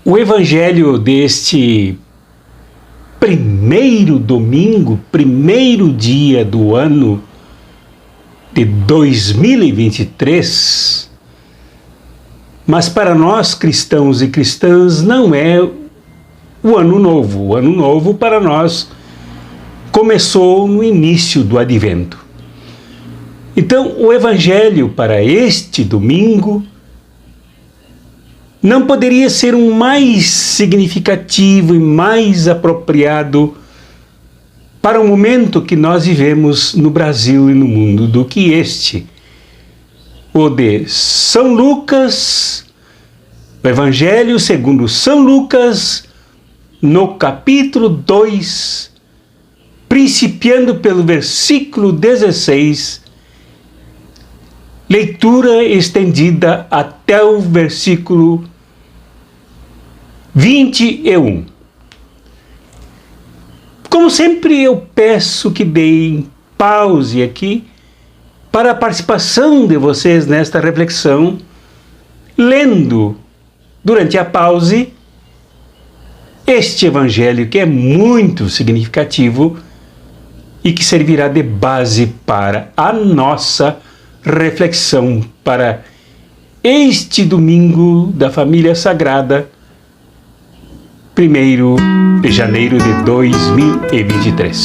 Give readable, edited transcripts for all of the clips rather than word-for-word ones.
O evangelho deste primeiro domingo, primeiro dia do ano de 2023, mas para nós cristãos e cristãs não é o ano novo. O ano novo para nós começou no início do advento. Então, o evangelho para este domingo não poderia ser um mais significativo e mais apropriado para o momento que nós vivemos no Brasil e no mundo do que este, o de São Lucas, o Evangelho segundo São Lucas, no capítulo 2, principiando pelo versículo 16, leitura estendida até o versículo 21. Como sempre, eu peço que deem pause aqui para a participação de vocês nesta reflexão, lendo durante a pause este evangelho que é muito significativo e que servirá de base para a nossa reflexão para este domingo da família sagrada, 1º de janeiro de 2023.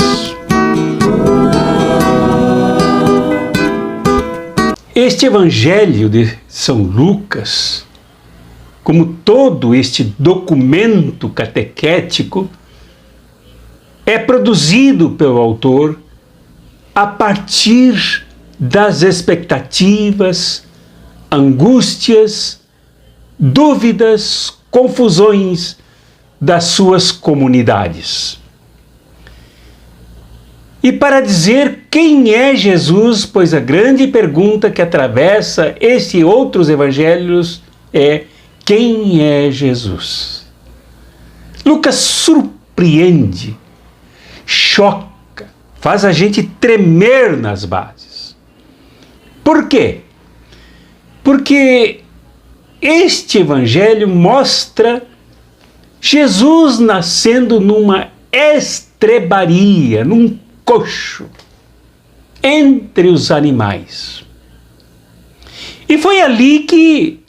Este evangelho de São Lucas, como todo este documento catequético, é produzido pelo autor a partir das expectativas, angústias, dúvidas, confusões das suas comunidades. E para dizer quem é Jesus, pois a grande pergunta que atravessa este e outros evangelhos é: quem é Jesus? Lucas surpreende, choca, faz a gente tremer nas bases. Por quê? Porque este evangelho mostra Jesus nascendo numa estrebaria, num coxo, entre os animais. E foi ali que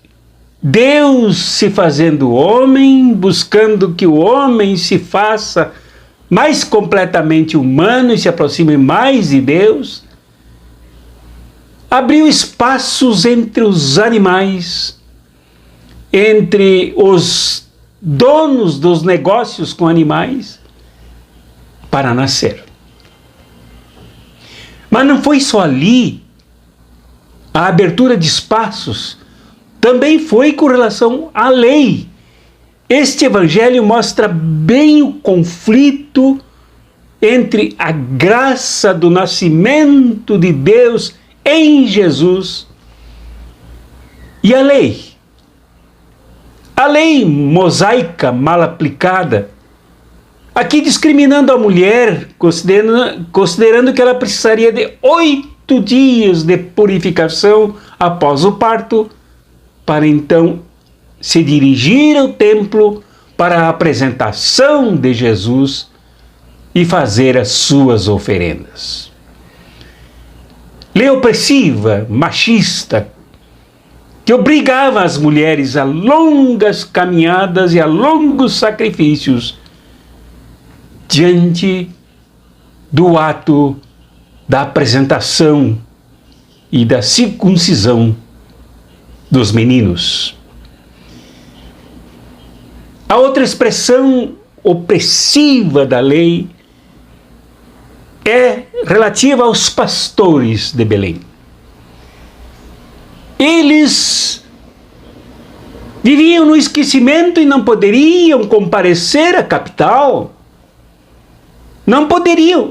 Deus, se fazendo homem, buscando que o homem se faça mais completamente humano e se aproxime mais de Deus, abriu espaços entre os animais, entre os donos dos negócios com animais, para nascer. Mas não foi só ali. A abertura de espaços também foi com relação à lei. Este evangelho mostra bem o conflito entre a graça do nascimento de Deus em Jesus e a lei. A lei mosaica mal aplicada, aqui discriminando a mulher, considerando que ela precisaria de 8 dias de purificação após o parto, para então se dirigir ao templo para a apresentação de Jesus e fazer as suas oferendas. Lei opressiva, machista, que obrigava as mulheres a longas caminhadas e a longos sacrifícios diante do ato da apresentação e da circuncisão dos meninos. A outra expressão opressiva da lei é relativa aos pastores de Belém. Eles viviam no esquecimento e não poderiam comparecer à capital. Não poderiam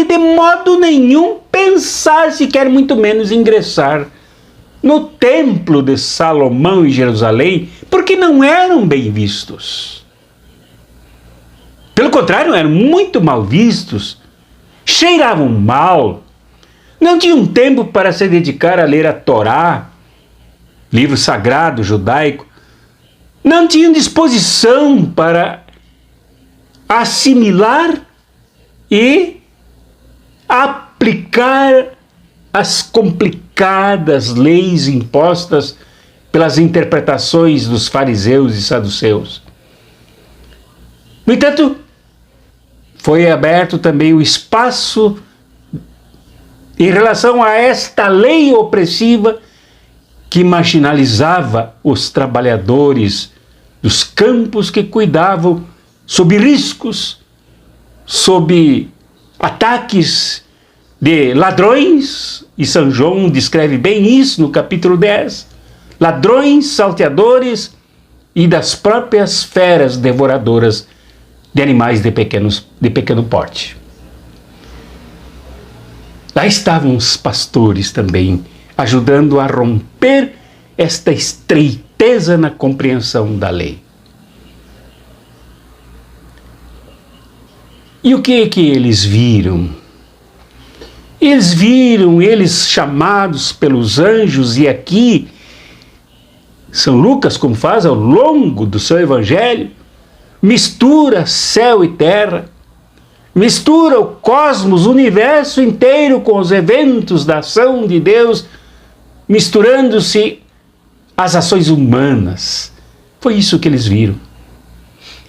de modo nenhum pensar, sequer muito menos ingressar no templo de Salomão em Jerusalém, porque não eram bem vistos. Pelo contrário, eram muito mal vistos, cheiravam mal, não tinham tempo para se dedicar a ler a Torá, livro sagrado judaico, não tinham disposição para assimilar e aplicar as complicadas leis impostas pelas interpretações dos fariseus e saduceus. No entanto, foi aberto também o espaço em relação a esta lei opressiva que marginalizava os trabalhadores dos campos que cuidavam sob riscos, sob ataques de ladrões, e São João descreve bem isso no capítulo 10, ladrões, salteadores e das próprias feras devoradoras de animais de pequeno porte. Lá estavam os pastores também, ajudando a romper esta estreiteza na compreensão da lei. E o que eles viram? Eles viram, eles chamados pelos anjos, e aqui São Lucas, como faz ao longo do seu evangelho, mistura céu e terra, mistura o cosmos, o universo inteiro com os eventos da ação de Deus, misturando-se às ações humanas. Foi isso que eles viram.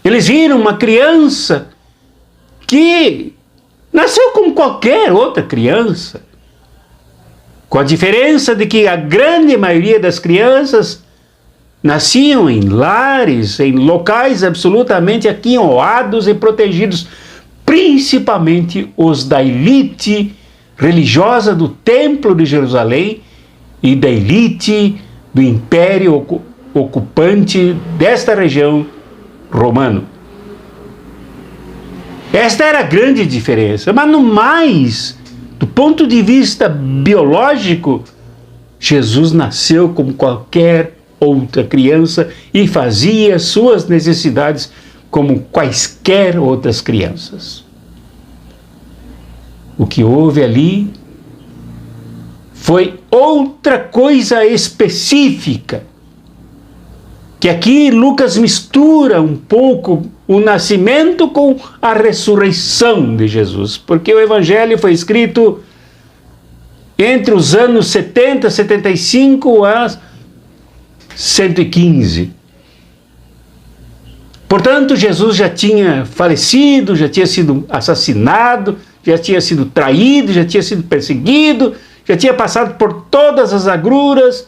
Eles viram uma criança que nasceu como qualquer outra criança, com a diferença de que a grande maioria das crianças nasciam em lares, em locais absolutamente aquinhoados e protegidos, principalmente os da elite religiosa do Templo de Jerusalém e da elite do Império ocupante desta região romano. Esta era a grande diferença, mas no mais, do ponto de vista biológico, Jesus nasceu como qualquer outra criança e fazia suas necessidades como quaisquer outras crianças. O que houve ali foi outra coisa específica, que aqui Lucas mistura um pouco o nascimento com a ressurreição de Jesus, porque o Evangelho foi escrito entre os anos 70, 75 a 115. Portanto, Jesus já tinha falecido, já tinha sido assassinado, já tinha sido traído, já tinha sido perseguido, já tinha passado por todas as agruras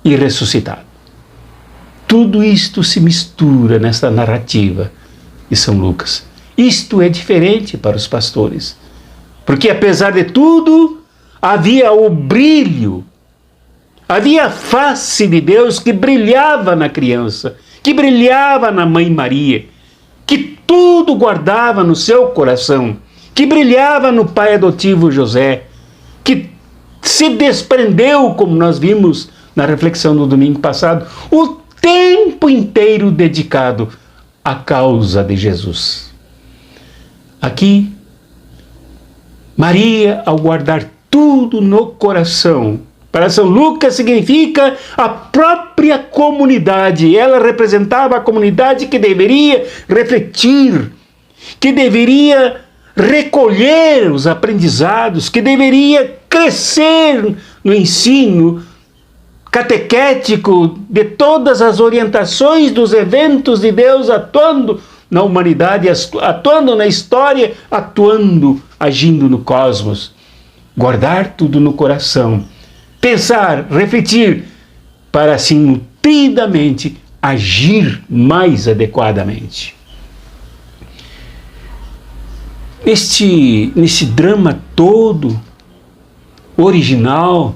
e ressuscitado. Tudo isto se mistura nesta narrativa de São Lucas. Isto é diferente para os pastores, porque apesar de tudo, havia o brilho, havia a face de Deus que brilhava na criança, que brilhava na Mãe Maria, que tudo guardava no seu coração, que brilhava no pai adotivo José, que se desprendeu, como nós vimos na reflexão do domingo passado, o tempo inteiro dedicado à causa de Jesus. Aqui, Maria, ao guardar tudo no coração, para São Lucas significa a própria comunidade. Ela representava a comunidade que deveria refletir, que deveria recolher os aprendizados, que deveria crescer no ensino catequético de todas as orientações dos eventos de Deus atuando na humanidade, atuando na história, atuando, agindo no cosmos. Guardar tudo no coração, pensar, refletir, para assim nutridamente agir mais adequadamente. Nesse drama todo, original,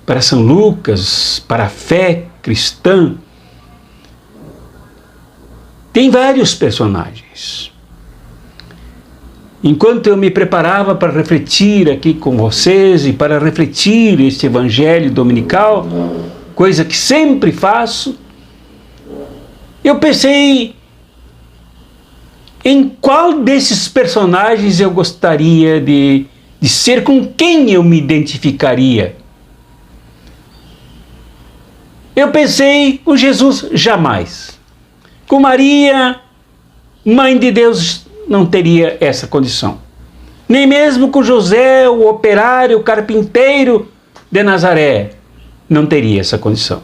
para São Lucas, para a fé cristã, tem vários personagens. Enquanto eu me preparava para refletir aqui com vocês e para refletir este evangelho dominical, coisa que sempre faço, eu pensei em qual desses personagens eu gostaria de ser, com quem eu me identificaria. Eu pensei com Jesus, jamais. Com Maria, mãe de Deus, não teria essa condição. Nem mesmo com José, o operário, o carpinteiro de Nazaré, não teria essa condição.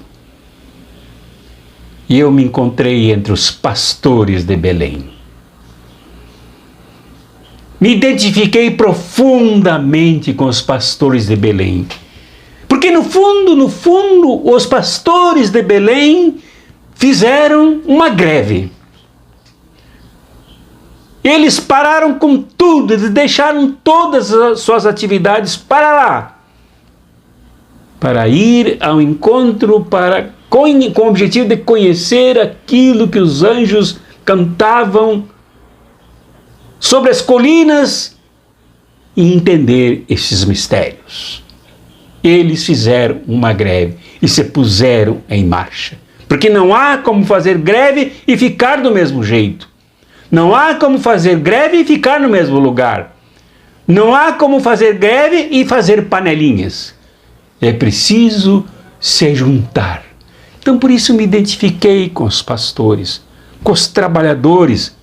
E eu me encontrei entre os pastores de Belém. Me identifiquei profundamente com os pastores de Belém. Porque no fundo, os pastores de Belém fizeram uma greve. Eles pararam com tudo, eles deixaram todas as suas atividades para lá. Para ir ao encontro, com o objetivo de conhecer aquilo que os anjos cantavam sobre as colinas e entender esses mistérios. Eles fizeram uma greve e se puseram em marcha. Porque não há como fazer greve e ficar do mesmo jeito. Não há como fazer greve e ficar no mesmo lugar. Não há como fazer greve e fazer panelinhas. É preciso se juntar. Então por isso me identifiquei com os pastores, com os trabalhadores,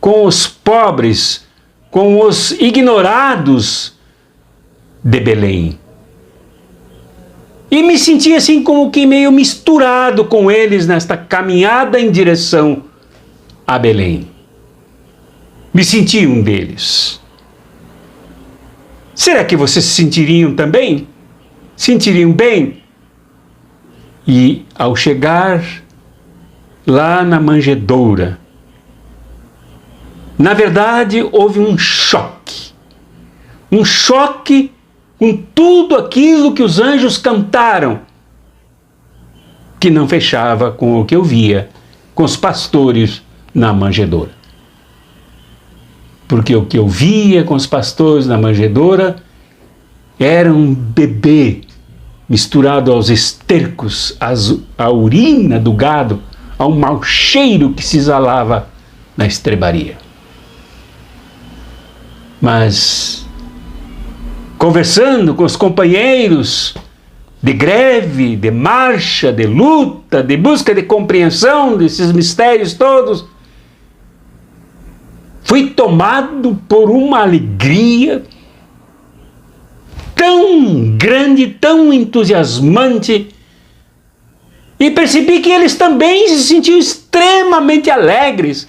com os pobres, com os ignorados de Belém. E me senti assim como que meio misturado com eles nesta caminhada em direção a Belém. Me senti um deles. Será que vocês se sentiriam também? Sentiriam bem? E ao chegar lá na manjedoura, na verdade houve um choque com tudo aquilo que os anjos cantaram, que não fechava com o que eu via com os pastores na manjedoura. Porque o que eu via com os pastores na manjedoura era um bebê misturado aos estercos, à urina do gado, ao mau cheiro que se exalava na estrebaria. Mas, conversando com os companheiros de greve, de marcha, de luta, de busca de compreensão desses mistérios todos, fui tomado por uma alegria tão grande, tão entusiasmante, e percebi que eles também se sentiam extremamente alegres,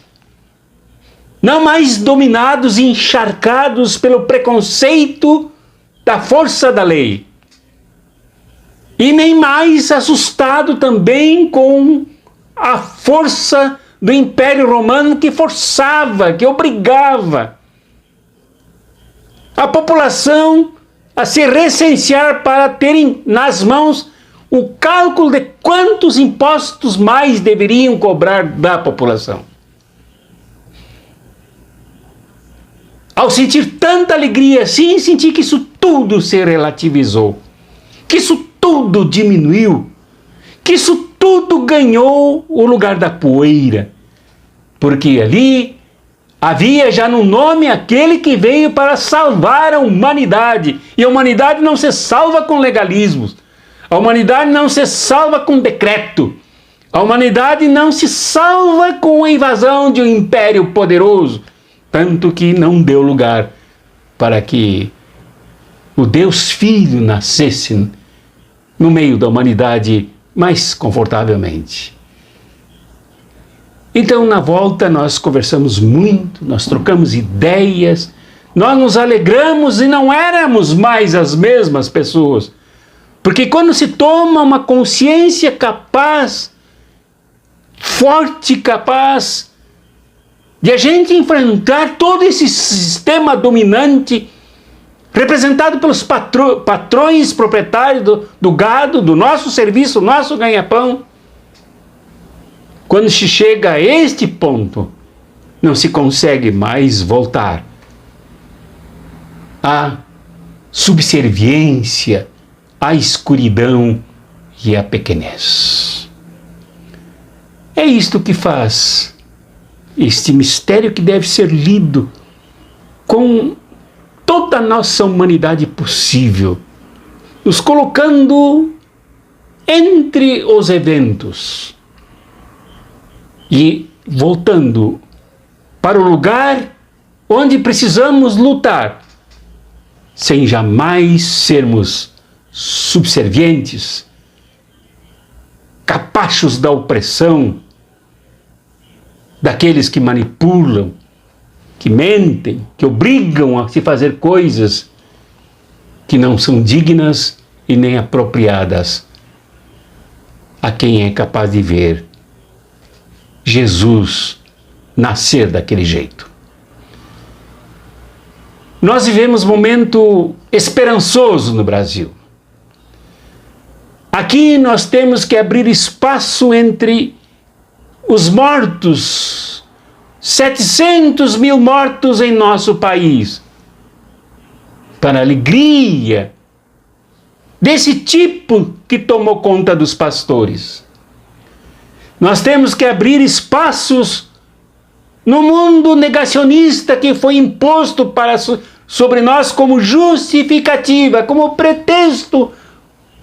não mais dominados e encharcados pelo preconceito da força da lei, e nem mais assustado também com a força do Império Romano que forçava, que obrigava a população a se recensear para terem nas mãos o cálculo de quantos impostos mais deveriam cobrar da população. Ao sentir tanta alegria assim, senti que isso tudo se relativizou, que isso tudo diminuiu, que isso tudo ganhou o lugar da poeira, porque ali havia já no nome aquele que veio para salvar a humanidade, e a humanidade não se salva com legalismos, a humanidade não se salva com decreto, a humanidade não se salva com a invasão de um império poderoso, tanto que não deu lugar para que o Deus Filho nascesse no meio da humanidade mais confortavelmente. Então, na volta, nós conversamos muito, nós trocamos ideias, nós nos alegramos e não éramos mais as mesmas pessoas. Porque quando se toma uma consciência capaz, forte, capaz de a gente enfrentar todo esse sistema dominante, representado pelos patrões proprietários do gado, do nosso serviço, do nosso ganha-pão, quando se chega a este ponto, não se consegue mais voltar à subserviência, à escuridão e à pequenez. É isto que faz este mistério que deve ser lido com toda a nossa humanidade possível, nos colocando entre os eventos e voltando para o lugar onde precisamos lutar, sem jamais sermos subservientes, capachos da opressão, daqueles que manipulam, que mentem, que obrigam a se fazer coisas que não são dignas e nem apropriadas a quem é capaz de ver Jesus nascer daquele jeito. Nós vivemos um momento esperançoso no Brasil. Aqui nós temos que abrir espaço entre os mortos, 700 mil mortos em nosso país, para a alegria desse tipo que tomou conta dos pastores. Nós temos que abrir espaços no mundo negacionista que foi imposto sobre nós como justificativa, como pretexto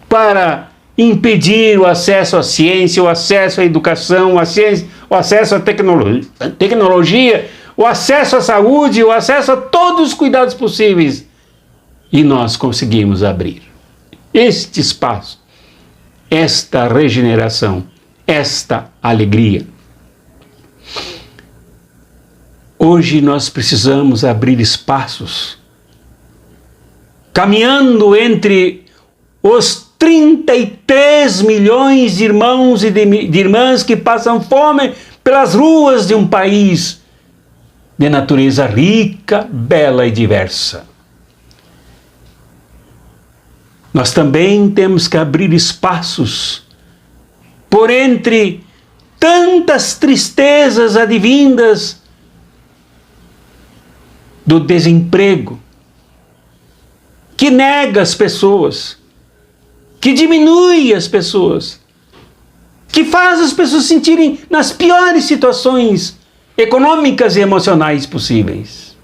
para impedir o acesso à ciência, o acesso à educação, o acesso à tecnologia, o acesso à saúde, o acesso a todos os cuidados possíveis. E nós conseguimos abrir este espaço, esta regeneração, esta alegria. Hoje nós precisamos abrir espaços, caminhando entre os 33 milhões de irmãos e de irmãs que passam fome pelas ruas de um país de natureza rica, bela e diversa. Nós também temos que abrir espaços por entre tantas tristezas advindas do desemprego, que nega as pessoas, que diminui as pessoas, que faz as pessoas sentirem nas piores situações econômicas e emocionais possíveis.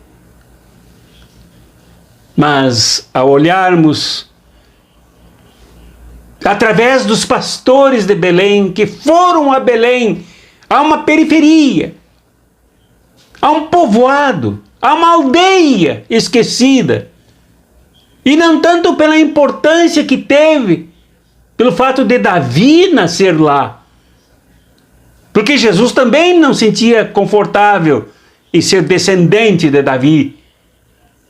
Mas, ao olharmos através dos pastores de Belém, que foram a Belém, a uma periferia, a um povoado, a uma aldeia esquecida, e não tanto pela importância que teve, pelo fato de Davi nascer lá, porque Jesus também não se sentia confortável em ser descendente de Davi,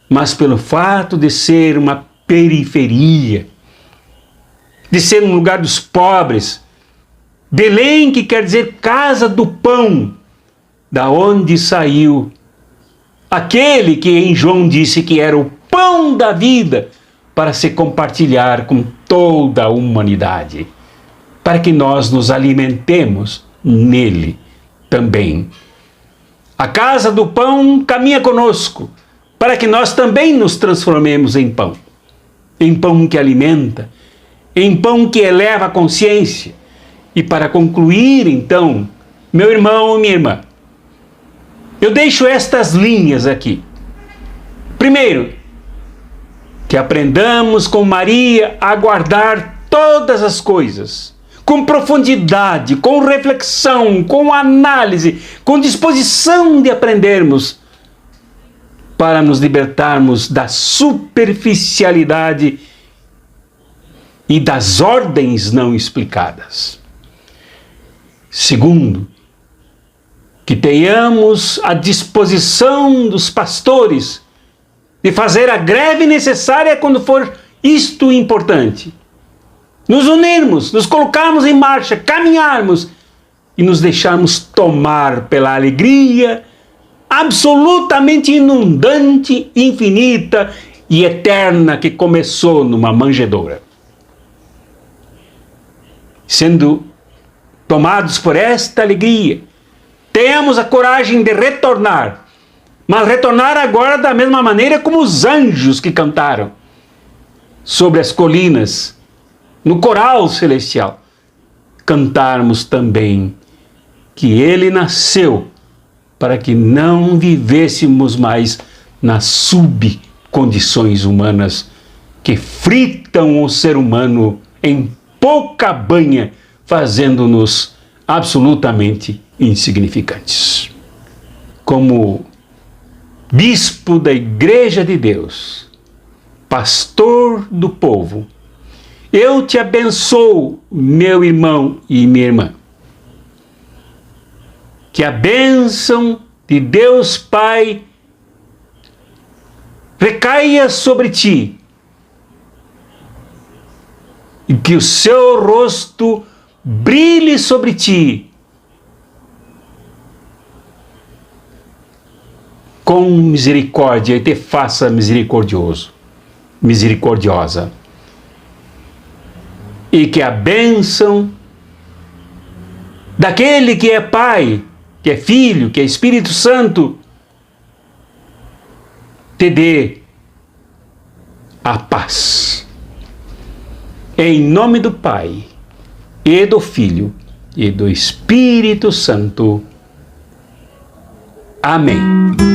mas pelo fato de ser uma periferia, de ser um lugar dos pobres. Belém, que quer dizer casa do pão, da onde saiu aquele que em João disse que era o pão da vida, para se compartilhar com toda a humanidade, para que nós nos alimentemos nele também. A casa do pão caminha conosco, para que nós também nos transformemos em pão que alimenta, em pão que eleva a consciência. E para concluir, então, meu irmão e minha irmã, eu deixo estas linhas aqui. Primeiro, que aprendamos com Maria a guardar todas as coisas, com profundidade, com reflexão, com análise, com disposição de aprendermos, para nos libertarmos da superficialidade e das ordens não explicadas. Segundo, que tenhamos a disposição dos pastores de fazer a greve necessária quando for isto importante. Nos unirmos, nos colocarmos em marcha, caminharmos e nos deixarmos tomar pela alegria absolutamente inundante, infinita e eterna que começou numa manjedoura. Sendo tomados por esta alegria, tenhamos a coragem de retornar, mas retornar agora da mesma maneira como os anjos que cantaram sobre as colinas, no coral celestial. Cantarmos também que ele nasceu para que não vivêssemos mais nas subcondições humanas que fritam o ser humano em pouca banha, fazendo-nos absolutamente insignificantes. Como bispo da Igreja de Deus, pastor do povo, eu te abençoo, meu irmão e minha irmã. Que a bênção de Deus Pai recaia sobre ti e que o seu rosto brilhe sobre ti com misericórdia e te faça misericordiosa. E que a bênção daquele que é Pai, que é Filho, que é Espírito Santo, te dê a paz. Em nome do Pai, e do Filho, e do Espírito Santo. Amém.